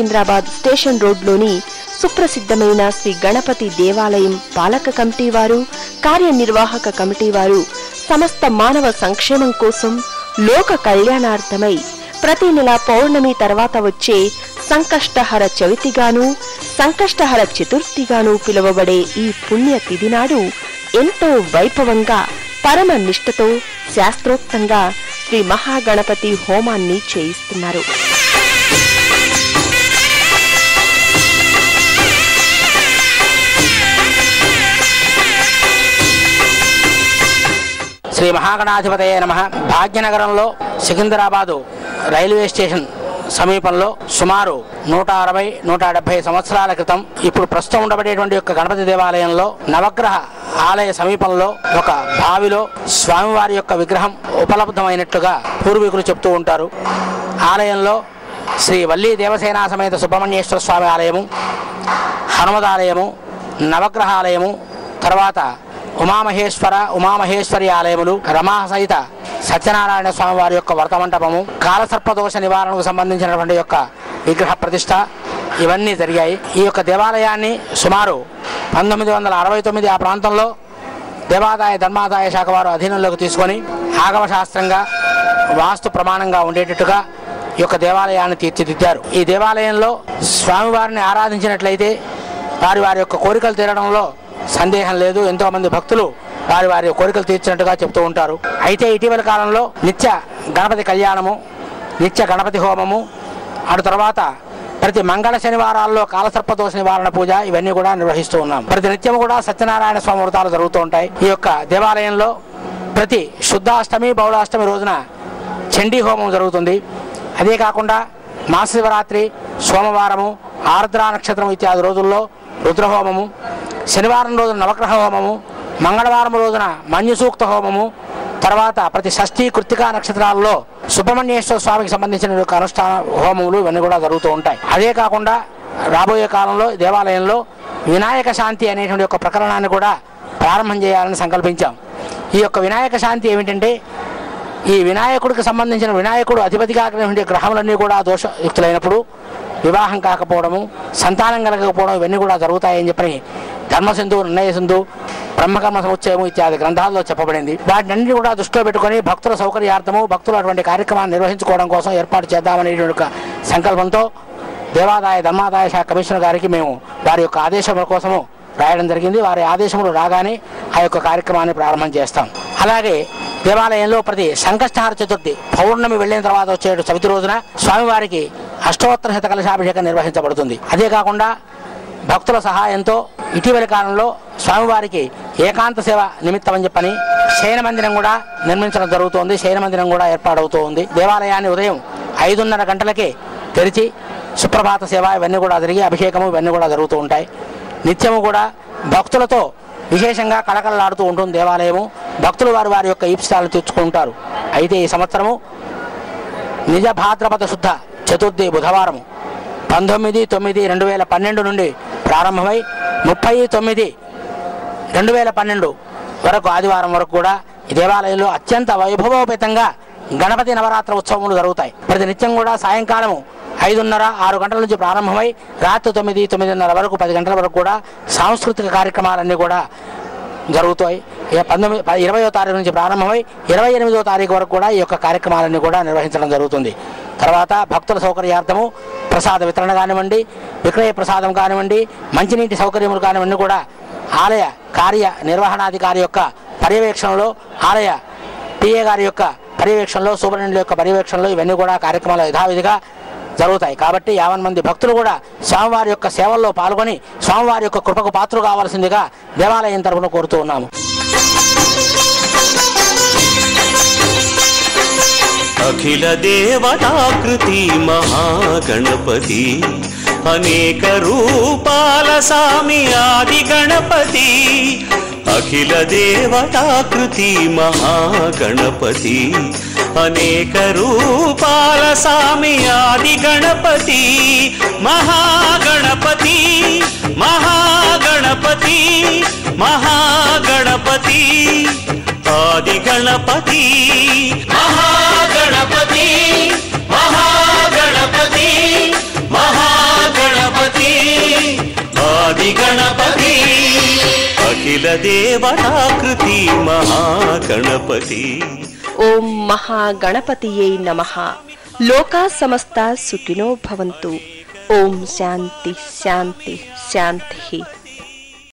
Secunderabad station రోడ్లోని సుప్రసిద్ధమైన శ్రీ గణపతి దేవాలయం పాలక కమిటీ వారు, కార్యనిర్వాహక కమిటీ వారు సమస్త మానవ సంక్షేమం కోసం లోక కళ్యాణార్థమై ప్రతి నెల పౌర్ణమి తర్వాత వచ్చే సంకష్టహర చవితిగాను, సంకష్టహర చతుర్థిగాను పిలువబడే ఈ పుణ్య తిథి నాడు ఎంతో వైభవంగా పరమ నిష్ఠతో శాస్త్రోక్తంగా శ్రీ మహాగణపతి హోమాన్ని చేయిస్తున్నారు. శ్రీ మహాగణాధిపతయే నమః. భాగ్యనగరంలో సికింద్రాబాదు రైల్వే స్టేషన్ సమీపంలో సుమారు 160-170 సంవత్సరాల క్రితం ఇప్పుడు ప్రస్తుతం ఉండబడేటువంటి యొక్క గణపతి దేవాలయంలో నవగ్రహ ఆలయ సమీపంలో ఒక బావిలో స్వామివారి యొక్క విగ్రహం ఉపలబ్ధమైనట్లుగా పూర్వీకులు చెప్తూ ఉంటారు. ఆలయంలో శ్రీ వల్లీ దేవసేనా సమేత సుబ్రహ్మణ్యేశ్వర స్వామి ఆలయము, హనుమదాలయము, నవగ్రహాలయము, తర్వాత ఉమామహేశ్వరి ఆలయములు, రమా సహిత సత్యనారాయణ స్వామి వారి యొక్క వర్తమంటపము, కాలసర్పదోష నివారణకు సంబంధించినటువంటి యొక్క విగ్రహ ప్రతిష్ట ఇవన్నీ జరిగాయి. ఈ యొక్క దేవాలయాన్ని సుమారు 1969 ఆ ప్రాంతంలో దేవాదాయ ధర్మాదాయ శాఖ వారు అధీనంలోకి తీసుకొని ఆగమ శాస్త్రంగా వాస్తు ప్రమాణంగా ఉండేటట్టుగా ఈ యొక్క దేవాలయాన్ని తీర్చిదిద్దారు. ఈ దేవాలయంలో స్వామివారిని ఆరాధించినట్లయితే వారి యొక్క కోరికలు తీరడంలో సందేహం లేదు. ఎంతోమంది భక్తులు వారి కోరికలు తీర్చినట్టుగా చెప్తూ ఉంటారు. అయితే ఇటీవల కాలంలో నిత్య గణపతి కళ్యాణము, నిత్య గణపతి హోమము, అటు తర్వాత ప్రతి మంగళ శనివారాల్లో కాలసర్పదోష నివారణ పూజ ఇవన్నీ కూడా నిర్వహిస్తూ ఉన్నాం. ప్రతి నిత్యం కూడా సత్యనారాయణ స్వామి వ్రతాలు జరుగుతూ ఉంటాయి. ఈ యొక్క దేవాలయంలో ప్రతి శుద్ధాష్టమి బహుళాష్టమి రోజున చండీ హోమం జరుగుతుంది. అదే కాకుండా మహాశివరాత్రి, సోమవారము, ఆర్ద్ర నక్షత్రం ఇత్యాది రోజుల్లో రుద్రహోమము, శనివారం రోజున నవగ్రహ హోమము, మంగళవారం రోజున మన్యు సూక్త హోమము, తర్వాత ప్రతి షష్ఠి కృత్తికా నక్షత్రాల్లో సుబ్రహ్మణ్యేశ్వర స్వామికి సంబంధించిన అనుష్ఠాన హోమములు ఇవన్నీ కూడా జరుగుతూ ఉంటాయి. అదే కాకుండా రాబోయే కాలంలో దేవాలయంలో వినాయక శాంతి అనేటువంటి ఒక ప్రకరణాన్ని కూడా ప్రారంభం చేయాలని సంకల్పించాం. ఈ యొక్క వినాయక శాంతి ఏమిటంటే, ఈ వినాయకుడికి సంబంధించిన వినాయకుడు అధిపతిగా గ్రహములన్నీ కూడా దోషయుక్తులైనప్పుడు వివాహం కాకపోవడము, సంతానం కలగకపోవడం ఇవన్నీ కూడా జరుగుతాయని చెప్పని ధర్మసింధు, నిర్ణయసింధు, బ్రహ్మకర్మ సముచ్చయము ఇత్యాది గ్రంథాల్లో చెప్పబడింది. వాటిని కూడా దృష్టిలో పెట్టుకుని భక్తుల సౌకర్యార్థము, భక్తులు అటువంటి కార్యక్రమాన్ని నిర్వహించుకోవడం కోసం ఏర్పాటు చేద్దామనేటువంటి సంకల్పంతో దేవాదాయ ధర్మాదాయ శాఖ కమిషనర్ గారికి మేము వారి యొక్క ఆదేశముల కోసము రాయడం జరిగింది. వారి ఆదేశములు రాగానే ఆ యొక్క కార్యక్రమాన్ని ప్రారంభం చేస్తాం. అలాగే దేవాలయంలో ప్రతి సంకష్టహార చతుర్థి పౌర్ణమి వెళ్ళిన తర్వాత వచ్చే చవితి రోజున స్వామివారికి అష్టోత్తర శత కలశాభిషేకం నిర్వహించబడుతుంది. అదే కాకుండా భక్తుల సహాయంతో ఇటీవలి కాలంలో స్వామివారికి ఏకాంత సేవ నిమిత్తం అని చెప్పని శయన మందిరం కూడా నిర్మించడం జరుగుతోంది. శయన మందిరం కూడా ఏర్పాటవుతూ ఉంది. దేవాలయాన్ని ఉదయం 5:30 గంటలకే తెరిచి సుప్రభాత సేవ ఇవన్నీ కూడా జరిగి అభిషేకము ఇవన్నీ కూడా జరుగుతూ ఉంటాయి. నిత్యము కూడా భక్తులతో విశేషంగా కళకళలాడుతూ ఉంటుంది దేవాలయము. భక్తులు వారి యొక్క ఈప్సితాలను తీర్చుకుంటారు. అయితే ఈ సంవత్సరము నిజ భాద్రపద శుద్ధ చతుర్థి బుధవారము 19/9/2012 నుండి ప్రారంభమై 30/9/2012 వరకు ఆదివారం వరకు కూడా ఈ దేవాలయంలో అత్యంత వైభవోపేతంగా గణపతి నవరాత్రి ఉత్సవములు జరుగుతాయి. ప్రతి నిత్యం కూడా సాయంకాలము 5:30-6 గంటల నుంచి ప్రారంభమై రాత్రి 9-9:30 వరకు 10 గంటల వరకు కూడా సాంస్కృతిక కార్యక్రమాలన్నీ కూడా జరుగుతాయి. 20వ తారీఖు నుంచి ప్రారంభమై 28వ తారీఖు వరకు కూడా ఈ యొక్క కార్యక్రమాలన్నీ కూడా నిర్వహించడం జరుగుతుంది. తర్వాత భక్తుల సౌకర్యార్థము ప్రసాద వితరణ కానివ్వండి, విక్రయ ప్రసాదం కానివ్వండి, మంచినీటి సౌకర్యములు కానివ్వండి కూడా ఆలయ కార్య నిర్వహణాధికారి యొక్క పర్యవేక్షణలో, ఆలయ పిఏ గారి యొక్క పర్యవేక్షణలో, సూపరింటెండెంట్ యొక్క పర్యవేక్షణలో ఇవన్నీ కూడా కార్యక్రమాలు యథావిధిగా జరుగుతాయి. కాబట్టి 50 మంది భక్తులు కూడా స్వామివారి యొక్క సేవల్లో పాల్గొని స్వామివారి యొక్క కృపకు పాత్రలు కావాల్సిందిగా దేవాలయం తరఫున కోరుతూ ఉన్నాము. అఖిల దేవతాకృతి మహాగణపతి, అనేక రూపాల సామి ఆది గణపతి. అఖిల దేవతాకృతి మహాగణపతి, అనేక రూపాల సామి ఆది గణపతి. మహాగణపతి మహాగణపతి మహాగణపతి, ఆది గణపతి. మహాగణపతి మహాగణపతి మహా ఆదిగణపతి అఖిల దేవతాకృతి మహాగణపతి. ఓం మహాగణపతియే నమః. లోకా సమస్త సుఖినో భవంతు. ఓం శాంతి శాంతి శాంతి.